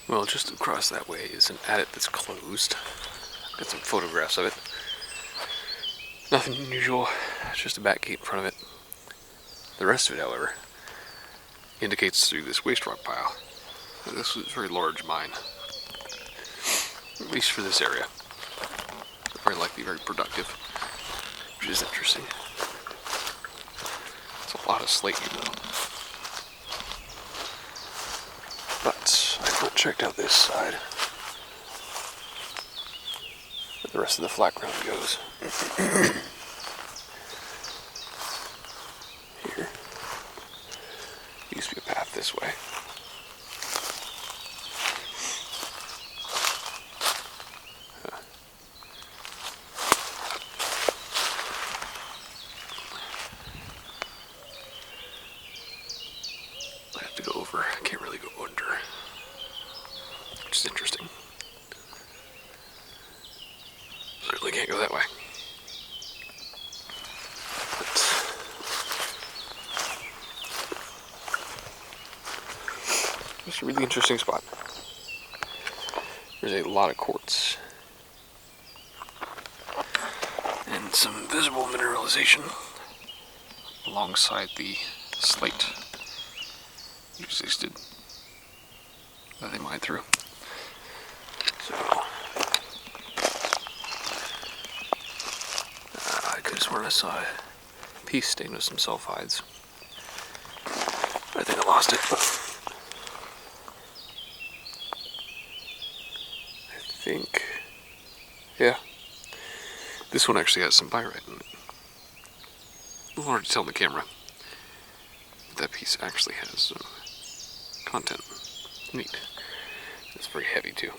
Well, just across that way is an adit that's closed. Got some photographs of it. Nothing unusual, it's just a back gate in front of it. The rest of it, however, indicates through this waste rock pile. This was a very large mine, at least for this area. Very likely very productive, which is interesting. It's a lot of slate here, though. But I've not checked out this side. Where the rest of the flat ground goes. Here. Used to be a path this way. I have to go over. I can't really go under. Which is interesting. Certainly can't go that way. It's a really interesting spot. There's a lot of quartz. And some visible mineralization alongside the slate that existed that they mined through. So, I could have sworn I saw a piece stained with some sulfides. I think I lost it. Yeah. This one actually has some pyrite in it. A little hard to tell in the camera. But that piece actually has some content. Neat. It's very heavy too.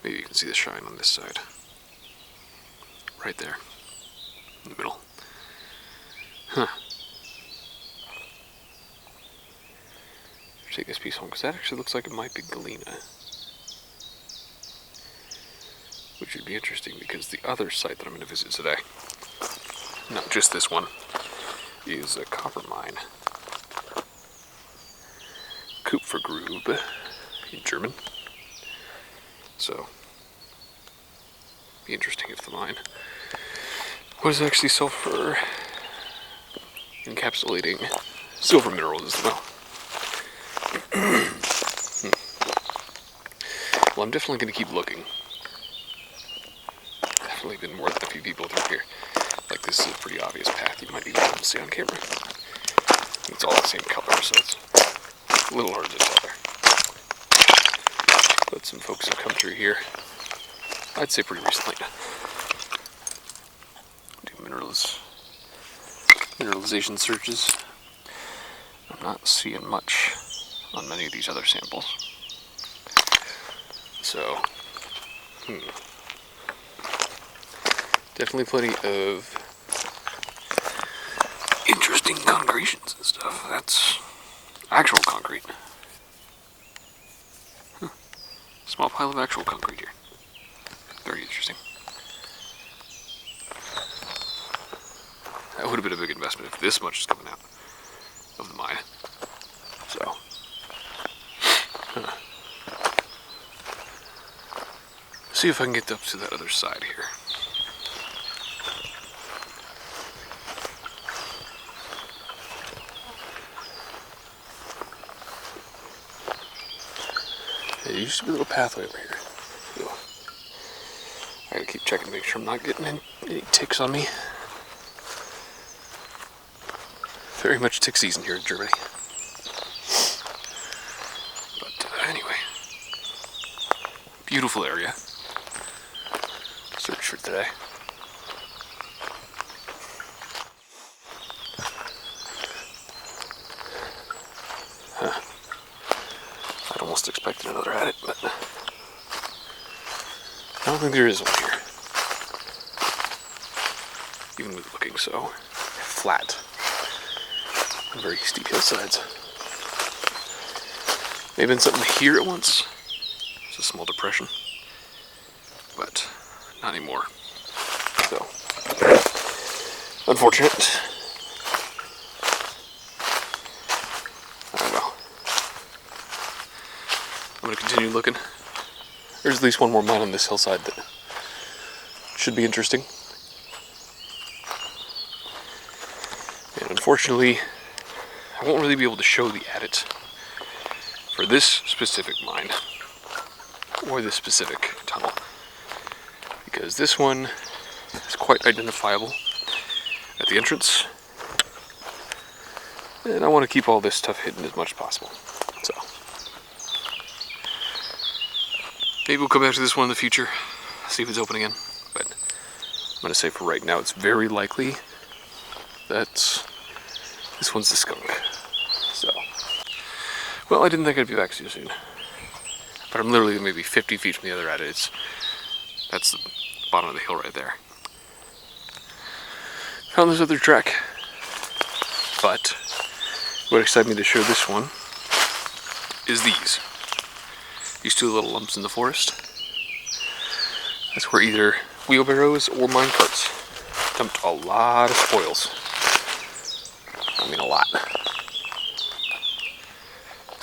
Maybe you can see the shine on this side. Right there. In the middle. Huh. Take this piece home, because that actually looks like it might be galena. Which would be interesting, because the other site that I'm going to visit today, not just this one, is a copper mine. Kupfergrube in German. So, be interesting if the mine was actually sulfur encapsulating silver minerals as well. Well, I'm definitely going to keep looking. Definitely been more than a few people through here. Like, this is a pretty obvious path you might even be able to see on camera. It's all the same color, so it's a little hard to tell there. But some folks have come through here, I'd say pretty recently. Do mineralization searches. I'm not seeing much on many of these other samples. So, definitely plenty of interesting concretions and stuff. That's actual concrete. Small pile of actual concrete here. Very interesting. That would have been a big investment if this much is coming out of the mine. So, see if I can get up to that other side here. There used to be a little pathway over here. So, I gotta keep checking to make sure I'm not getting any ticks on me. Very much tick season here in Germany. But anyway, beautiful area. Search for today. I'd almost expected another adit, but I don't think there is one here. Even with looking so flat and very steep hillsides. Maybe been something here at once. It's a small depression, but not anymore. So, unfortunate. Oh well. I'm going to continue looking. There's at least one more mine on this hillside that should be interesting. And unfortunately, I won't really be able to show the adit for this specific mine or this specific tunnel, because this one is quite identifiable at the entrance, and I want to keep all this stuff hidden as much as possible. So maybe we'll come back to this one in the future, see if it's open again, but I'm going to say for right now it's very likely that this one's the skunk. So, well, I didn't think I'd be back so soon, but I'm literally maybe 50 feet from the other adit. That's the bottom of the hill right there. Found this other track, but what excited me to show this one is these two little lumps in the forest. That's where either wheelbarrows or mine carts dumped a lot of spoils. I mean, a lot.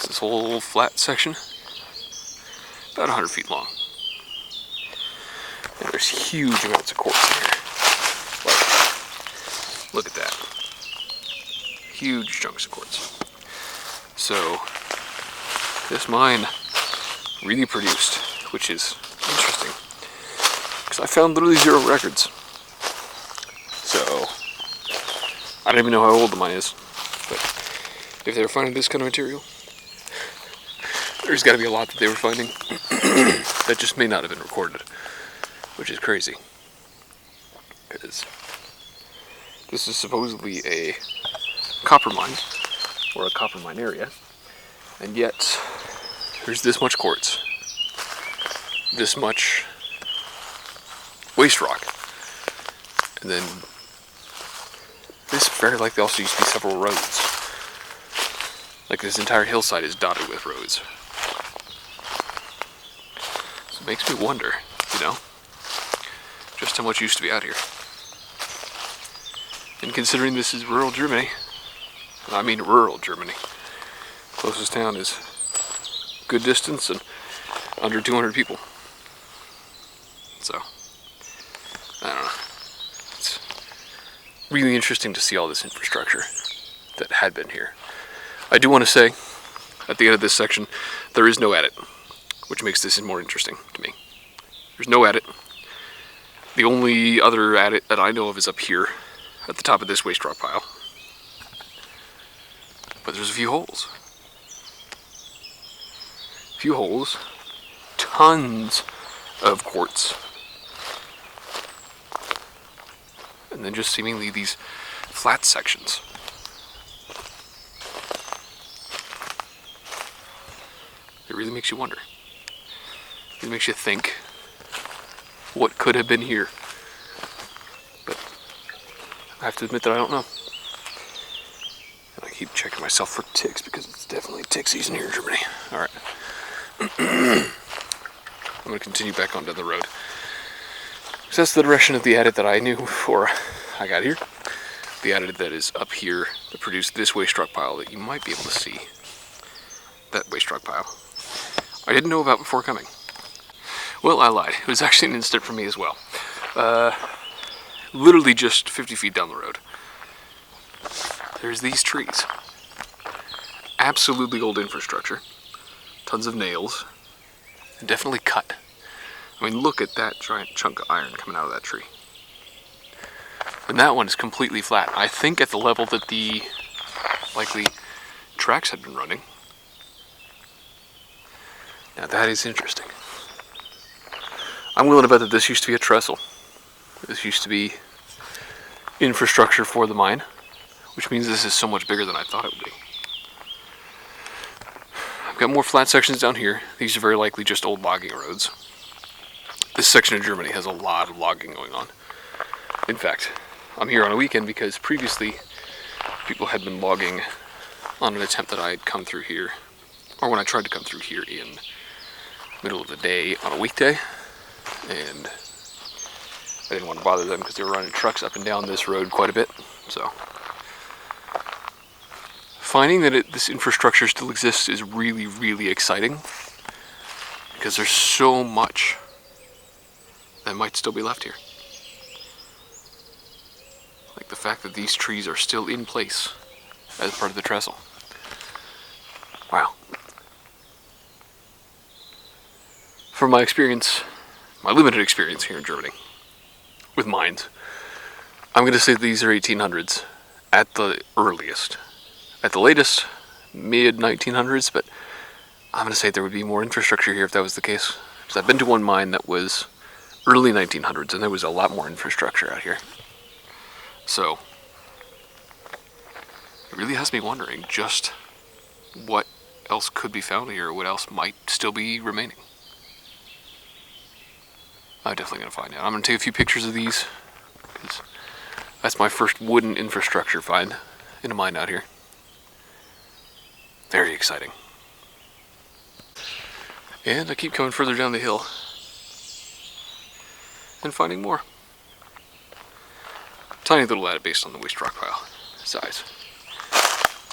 This whole flat section, about 100 feet long. And there's huge amounts of quartz in here. Like, look at that. Huge chunks of quartz. So, this mine really produced, which is interesting, because I found literally 0 records. So, I don't even know how old the mine is, but if they were finding this kind of material, there's got to be a lot that they were finding that just may not have been recorded, which is crazy, because this is supposedly a copper mine, or a copper mine area, and yet there's this much quartz, this much waste rock, and then this very likely also used to be several roads. Like, this entire hillside is dotted with roads. So it makes me wonder, just how much used to be out here. And considering this is rural Germany, I mean rural Germany, closest town is good distance and under 200 people. So, I don't know. It's really interesting to see all this infrastructure that had been here. I do want to say, at the end of this section, there is no adit, which makes this more interesting to me. There's no adit. The only other adit that I know of is up here, at the top of this waste rock pile. But there's a few holes. Tons of quartz. And then just seemingly these flat sections. It really makes you wonder. It makes you think what could have been here. But I have to admit that I don't know. And I keep checking myself for ticks because it's definitely tick season here in Germany. Alright. I'm going to continue back on down the road. So that's the direction of the adit that I knew before I got here. The adit that is up here that produced this waste rock pile that you might be able to see. That waste rock pile. I didn't know about before coming. Well, I lied. It was actually an instant for me as well. Literally just 50 feet down the road. There's these trees. Absolutely old infrastructure. Tons of nails. And definitely cut. I mean, look at that giant chunk of iron coming out of that tree. And that one is completely flat. I think at the level that the likely tracks had been running. Now that is interesting. I'm willing to bet that this used to be a trestle. This used to be infrastructure for the mine, which means this is so much bigger than I thought it would be. I've got more flat sections down here. These are very likely just old logging roads. This section of Germany has a lot of logging going on. In fact, I'm here on a weekend because previously people had been logging on an attempt that I had come through here, or when I tried to come through here in middle of the day on a weekday, and I didn't want to bother them because they were running trucks up and down this road quite a bit. So finding that this infrastructure still exists is really, really exciting, because there's so much that might still be left here. Like the fact that these trees are still in place as part of the trestle. Wow. From my experience, my limited experience here in Germany with mines, I'm going to say these are 1800s at the earliest. At the latest, mid 1900s, but I'm going to say there would be more infrastructure here if that was the case. Because I've been to one mine that was early 1900s and there was a lot more infrastructure out here. So, it really has me wondering just what else could be found here, or what else might still be remaining. I'm definitely going to find out. I'm going to take a few pictures of these, because that's my first wooden infrastructure find in a mine out here. Very exciting. And I keep coming further down the hill and finding more. Tiny little adit based on the waste rock pile size.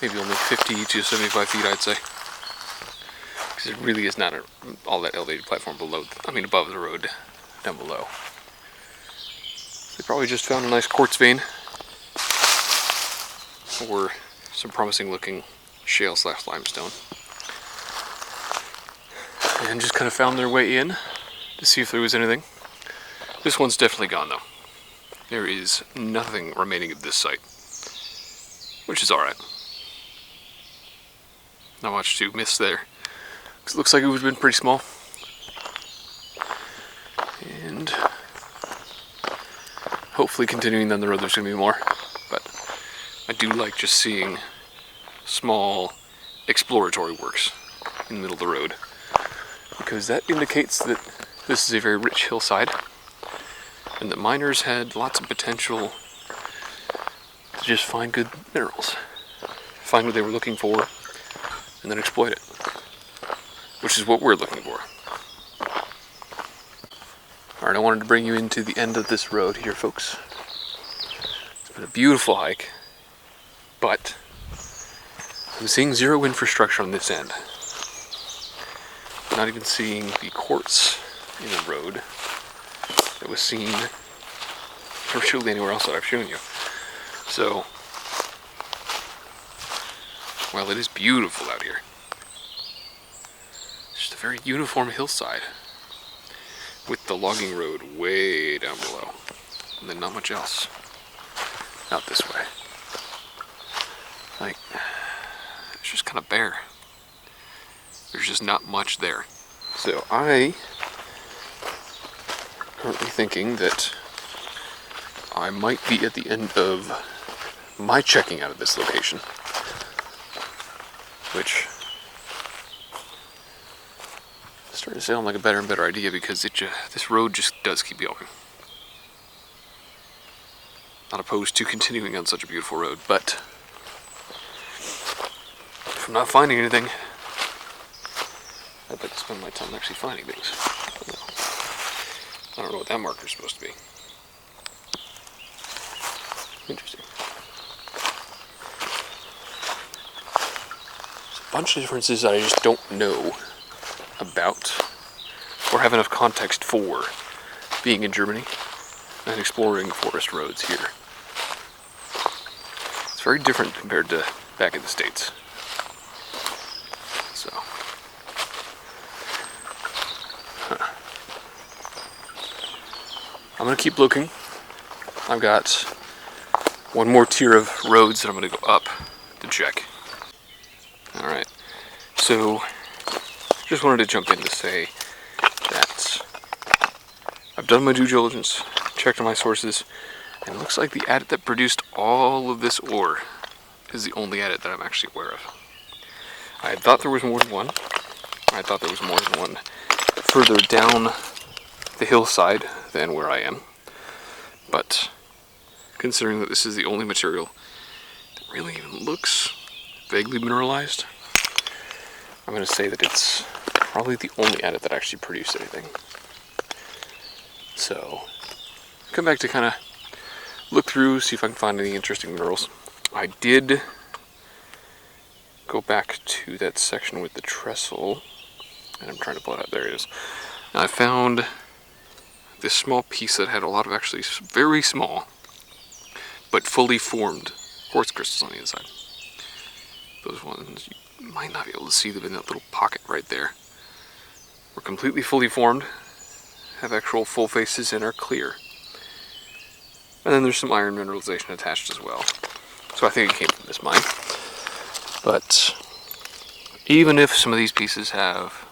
Maybe only 50 to 75 feet, I'd say. Because it really is not all that elevated platform above the road down below. They probably just found a nice quartz vein or some promising looking shale / limestone. And just kind of found their way in to see if there was anything. This one's definitely gone though. There is nothing remaining of this site, which is alright. Not much to miss there. It looks like it would have been pretty small. And hopefully continuing down the road there's going to be more. But I do like just seeing small exploratory works in the middle of the road, because that indicates that this is a very rich hillside and that miners had lots of potential to just find good minerals, find what they were looking for, and then exploit it, which is what we're looking for. Alright, I wanted to bring you into the end of this road here, folks. It's been a beautiful hike, but I'm seeing zero infrastructure on this end. Not even seeing the quartz in the road that was seen virtually anywhere else that I've shown you. So, well, it is beautiful out here. It's just a very uniform hillside with the logging road way down below, and then not much else out this way. Like, it's just kind of bare. There's just not much there. So I currently thinking that I might be at the end of my checking out of this location, which is starting to sound like a better and better idea, because this road just does keep going. Not opposed to continuing on such a beautiful road, but if I'm not finding anything, I'd like to spend my time actually finding things. I don't know what that marker's supposed to be. Interesting. There's a bunch of differences that I just don't know about or have enough context for being in Germany and exploring forest roads here. It's very different compared to back in the States. So, I'm going to keep looking. I've got one more tier of roads that I'm going to go up to check. Alright, so just wanted to jump in to say that I've done my due diligence, checked on my sources, and it looks like the adit that produced all of this ore is the only adit that I'm actually aware of. I had thought there was more than one. I thought there was more than one further down the hillside than where I am. But considering that this is the only material that really even looks vaguely mineralized, I'm going to say that it's probably the only adit that actually produced anything. So, come back to kind of look through, see if I can find any interesting minerals. I did go back to that section with the trestle And I'm trying to pull it out. There it is. And I found this small piece that had a lot of actually very small, but fully formed quartz crystals on the inside. Those ones, you might not be able to see them in that little pocket right there. Were completely fully formed, have actual full faces, and are clear. And then there's some iron mineralization attached as well. So I think it came from this mine. But even if some of these pieces have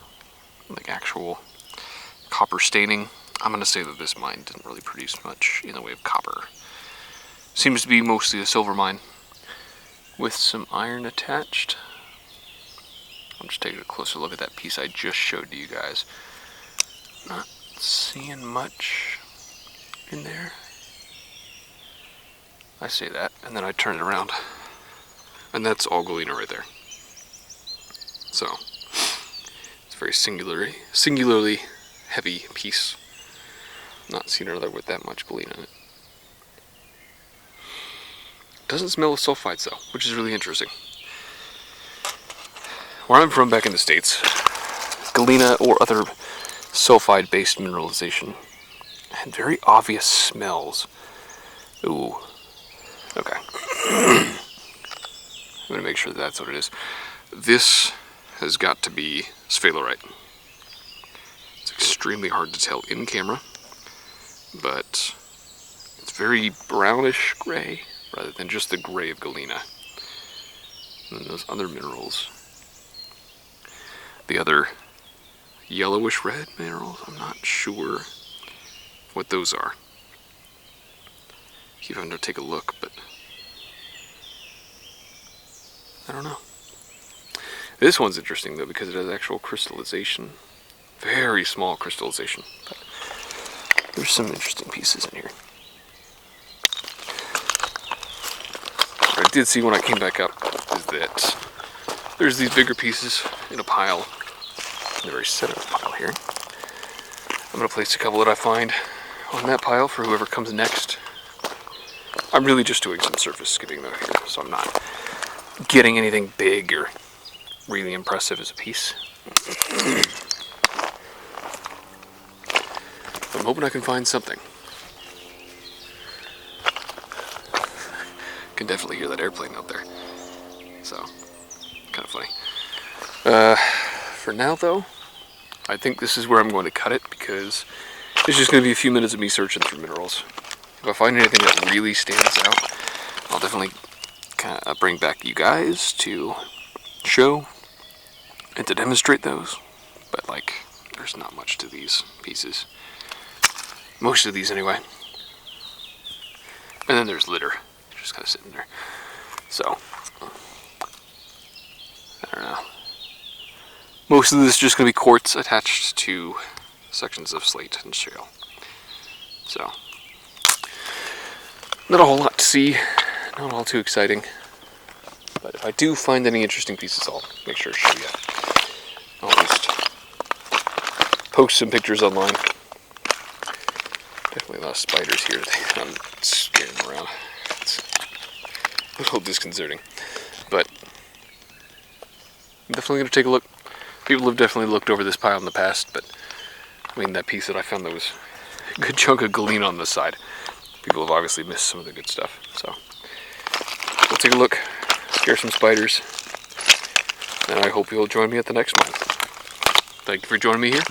like actual copper staining, I'm going to say that this mine didn't really produce much in the way of copper. Seems to be mostly a silver mine with some iron attached. I'm just taking a closer look at that piece I just showed to you guys. Not seeing much in there. I say that, and then I turn it around. And that's all galena right there. So, it's a very singularly heavy piece. Not seen another with that much galena in it. Doesn't smell of sulfides though, which is really interesting. Where I'm from back in the States, galena or other sulfide-based mineralization had very obvious smells. Ooh. Okay. I'm going to make sure that's what it is. This has got to be sphalerite. It's extremely hard to tell in camera, but it's very brownish gray rather than just the gray of galena. And then those other minerals, the other yellowish red minerals, I'm not sure what those are. Keep having to take a look, but I don't know. This one's interesting though because it has actual crystallization. Very small crystallization. But there's some interesting pieces in here. What I did see when I came back up is that there's these bigger pieces in a pile, in the very center of the pile here. I'm going to place a couple that I find on that pile for whoever comes next. I'm really just doing some surface skipping though here, so I'm not getting anything big or really impressive as a piece. I'm hoping I can find something. Can definitely hear that airplane out there. So, kind of funny. For now though, I think this is where I'm going to cut it because it's just going to be a few minutes of me searching through minerals. If I find anything that really stands out, I'll definitely kind of bring back you guys to show and to demonstrate those. But like, there's not much to these pieces. Most of these anyway. And then there's litter, just kind of sitting there. So, I don't know. Most of this is just going to be quartz attached to sections of slate and shale. So, not a whole lot to see, not all too exciting. But if I do find any interesting pieces, I'll make sure to show you. I'll just post some pictures online. Definitely a lot of spiders here. I'm scaring them around. It's a little disconcerting. But I'm definitely going to take a look. People have definitely looked over this pile in the past, but I mean, that piece that I found, that was a good chunk of galena on the side. People have obviously missed some of the good stuff. So we'll take a look, scare some spiders, and I hope you'll join me at the next one. Thank you for joining me here.